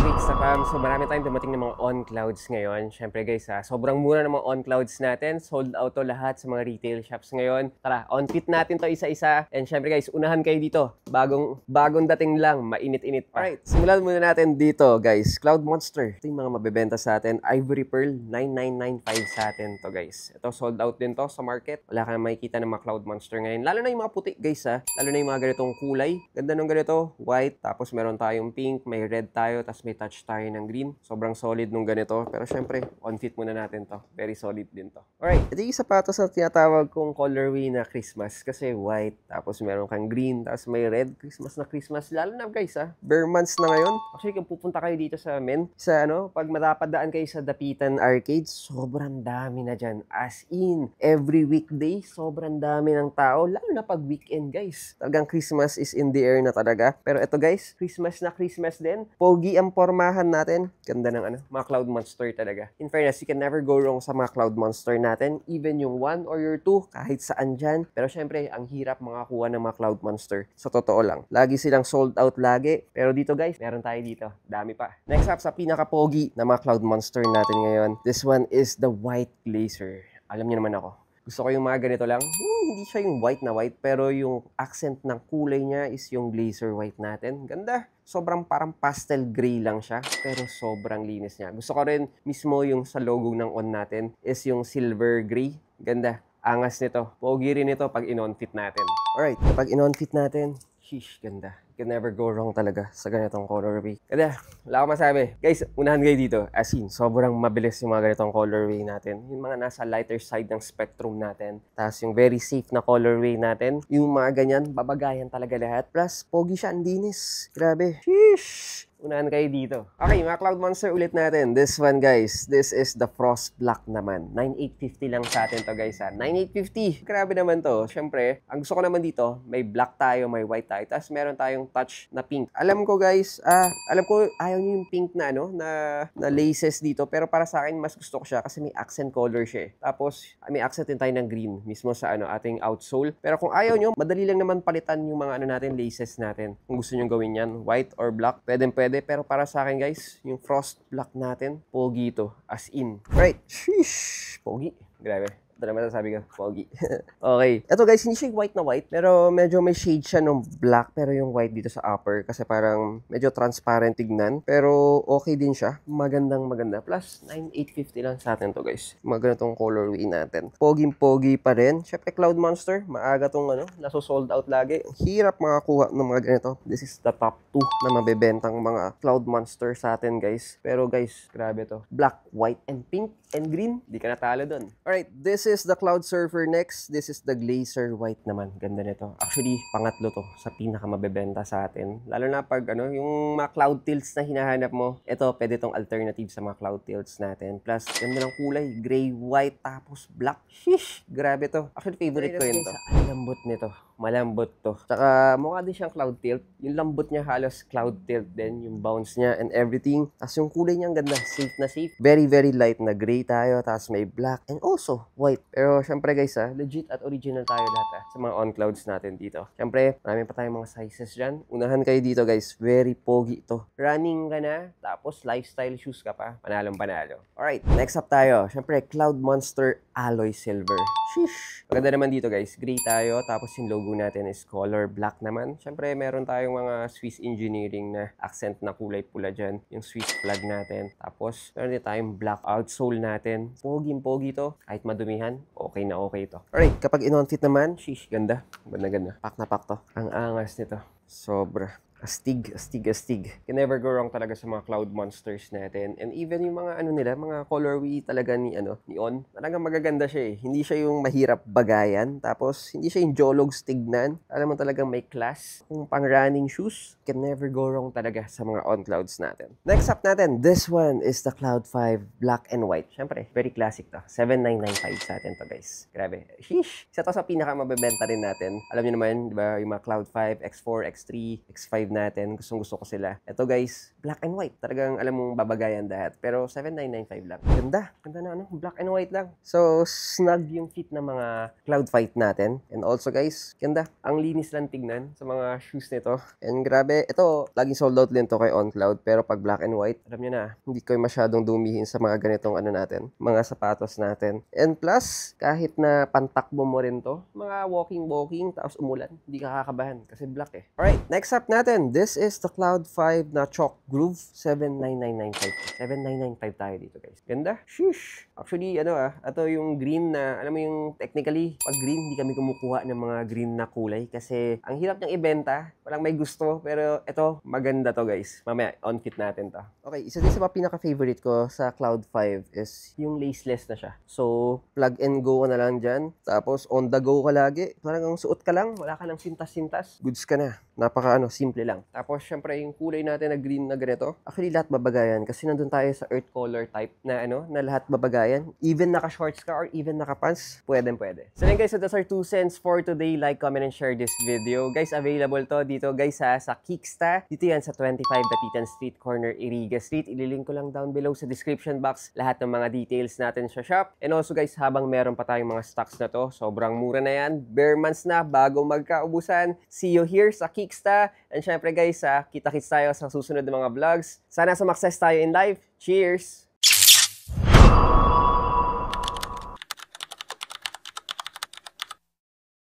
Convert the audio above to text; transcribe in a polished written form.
weeks na fam, so marami tayong dumating ng mga on-clouds ngayon. Siyempre guys sobrang mura ng mga on-clouds natin. Sold out to lahat sa mga retail shops ngayon. Tara, on-fit natin to isa-isa. And siyempre guys, unahan kayo dito. Bagong dating lang, mainit-init pa. Alright, simulan muna natin dito guys. Cloud Monster. Ito yung mga mabebenta sa atin. Ivory Pearl, 9995 sa atin to guys. Ito sold out din to sa market. Wala ka na makikita ng mga Cloud Monster ngayon. Lalo na yung mga puti guys Lalo na yung mga ganitong kulay. Ganda nung ganito, white. Tapos meron tayong pink, may red tayo, tapos may touch tayo ng green. Sobrang solid nung ganito. Pero syempre, on-fit muna natin to. Very solid din to. Alright, ito yung sapatos na tinatawag kong colorway na Christmas. Kasi white, tapos meron kang green, tapos may red. Christmas na Christmas. Lalo na guys bare months na ngayon. Actually, kung pupunta kayo dito sa pag matapadaan kayo sa Dapitan Arcade, sobrang dami na dyan. As in, every weekday, sobrang dami ng tao. Lalo na pag weekend guys. Talagang Christmas is in the air na talaga. Pero ito guys, Christmas na Christmas din. Pogi ang pormahan natin. Ganda ng mga Cloud Monster talaga. In fairness, you can never go wrong sa mga Cloud Monster natin. Even yung 1 or your 2, kahit saan dyan. Pero syempre, ang hirap makakuha ng mga Cloud Monster. Sa totoo lang. Lagi silang sold out lagi. Pero dito guys, meron tayo dito. Dami pa. Next up, sa pinaka-pogi na mga Cloud Monster natin ngayon. This one is the White Glazer. Alam niyo naman ako. Gusto ko yung mga ganito lang. Hindi siya yung white na white, pero yung accent ng kulay niya is yung glazer white natin. Ganda. Sobrang parang pastel gray lang siya, pero sobrang linis niya. Gusto ko rin mismo yung sa logo ng on natin is yung silver gray. Ganda. Angas nito. Pogi rin ito pag in-on-fit natin. Alright, kapag in-on-fit natin, sheesh, ganda. You can never go wrong talaga sa ganitong colorway. Kaya, wala akong masabi. Guys, unahan kayo dito. As in, sobrang mabilis yung mga ganitong colorway natin. Yung mga nasa lighter side ng spectrum natin. Tapos yung very safe na colorway natin. Yung mga ganyan, babagayan talaga lahat. Plus, pogi siya, ang linis. Grabe. Sheesh! Unahan kayo dito. Okay, mga Cloud Monster ulit natin. This one guys, this is the Frost Black naman. 9850 lang sa atin to guys 9850. Grabe naman to. Siyempre, ang gusto ko naman dito, may black tayo, may white tayo. Tapos meron tayong touch na pink. Alam ko guys, alam ko ayaw niyo yung pink na na laces dito. Pero para sa akin, mas gusto ko siya kasi may accent color siya Tapos, may accent din tayo ng green mismo sa ating outsole. Pero kung ayaw niyo, madali lang naman palitan yung mga natin, laces natin. Kung gusto niyo gawin yan, white or black, pwede. Pero para sa akin guys, yung Frost Black natin, pogi ito. As in. Right. Sheesh. Pogi. Grabe. Ito naman sabi ko, pogi. Okay. Ito guys, hindi siya white na white, pero medyo may shade siya ng black, pero yung white dito sa upper, kasi parang medyo transparent tignan, pero okay din siya. Magandang maganda. Plus, 9850 lang sa atin to guys. Mga ganitong colorway natin. Pogi-pogi pa rin. Syempre, Cloud Monster, maaga tong naso-sold out lagi. Hirap makakuha ng mga ganito. This is the top 2 na mabebentang mga Cloud Monster sa atin guys. Pero guys, grabe to. Black, white, and pink, and green. Di ka natalo dun. Alright, this is the Cloud Surfer next. This is the Glazer white naman. Ganda nito. Actually, pangatlo to sa pinakamabebenta sa atin. Lalo na pag yung mga cloud tilts na hinahanap mo. Ito, pwede tong alternative sa mga cloud tilts natin. Plus, ganda ng kulay. Gray, white, tapos black. Shish! Grabe to. Actually, favorite ko yun to. Ang lambot nito. Malambot to. Saka, mukha din siyang cloud tilt. Yung lambot niya halos cloud tilt din. Yung bounce niya and everything. Tapos yung kulay niya ang ganda. Safe na safe. Very, very light na gray tayo. Tapos may black and also white. Pero syempre guys legit at original tayo lahat sa mga on-clouds natin dito. Syempre, marami pa tayong mga sizes dyan. Unahan kayo dito guys. Very pogi to. Running ka na. Tapos lifestyle shoes ka pa. Panalong panalo. Alright, next up tayo. Syempre, Cloud Monster Alloy Silver. Sheesh! Maganda naman dito guys. Gray tayo. Tapos yung logo natin is color black naman. Syempre, meron tayong mga Swiss engineering na accent na kulay pula dyan. Yung Swiss flag natin. Tapos, meron din tayong black outsole natin. Pogi to. Kahit madumihan, okay na okay to. Alright, kapag in-on-fit naman, sheesh, ganda. Ganda. Pak na pak to. Ang angas nito. Sobra. Astig. Can never go wrong talaga sa mga Cloud Monsters natin. And even yung mga nila, mga colorway talaga ni On. Talagang magaganda siya Hindi siya yung mahirap bagayan. Tapos, hindi siya yung jologs tignan. Alam mo talagang may class. Kung pang running shoes, can never go wrong talaga sa mga on-clouds natin. Next up natin, this one is the Cloud 5 Black and White. Siyempre, very classic to. 7995 sa atin to guys. Grabe. Sheesh! Isa to sa pinaka mabebenta rin natin. Alam niyo naman, di ba, yung mga Cloud 5, X4, X3, X5 natin. Gusto ko sila. Ito guys, black and white. Talagang alam mong babagayan lahat. Pero 7,995 lang. Ganda. Ganda na ano, black and white lang. So, snug yung fit ng mga Cloud Fight natin. And also guys, ganda. Ang linis lang tignan sa mga shoes nito. And grabe, ito, laging sold out din to kay On Cloud. Pero pag black and white, alam nyo na, hindi ko masyadong dumihin sa mga ganitong ano natin, mga sapatos natin. And plus, kahit na pantakbo mo rin to, mga walking, tapos umulan, hindi ka kakabahan kasi black eh. Alright, next up natin, this is the Cloud 5 na Chalk Groove, 79995. 7,995 tayo dito guys. Ganda. Sheesh. Actually, ito yung green na, alam mo yung technically, pag green, hindi kami kumukuha ng mga green na kulay kasi ang hirap niyang ibenta, walang may gusto, pero ito, maganda to guys. Mamaya, on-fit natin to. Okay, isa din sa mga pinaka-favorite ko sa Cloud 5 is yung laceless na siya. So, plug and go ka na lang dyan. Tapos, on the go ka lagi. Parang suot ka lang, wala ka ng sintas-sintas. Goods ka na. Napaka simple lang. Tapos, syempre, yung kulay natin na green na ganito, actually lahat babagayan kasi nandun tayo sa earth color type na na lahat babagayan. Even naka-shorts ka or even naka-pants, pwede. So then guys, so that's our 2 cents for today. Like, comment, and share this video. Guys, available to dito guys sa Kicksta. Dito yan sa 25 Dapitan Street, corner Iriga Street. Ililink ko lang down below sa description box lahat ng mga details natin sa shop. And also guys, habang meron pa tayong mga stocks na to, sobrang mura na yan. Bare months na bago magkaubusan. See you here sa Kicksta. And syempre guys, kita-kits tayo sa susunod na mga vlogs. Sana sumakses tayo in life. Cheers!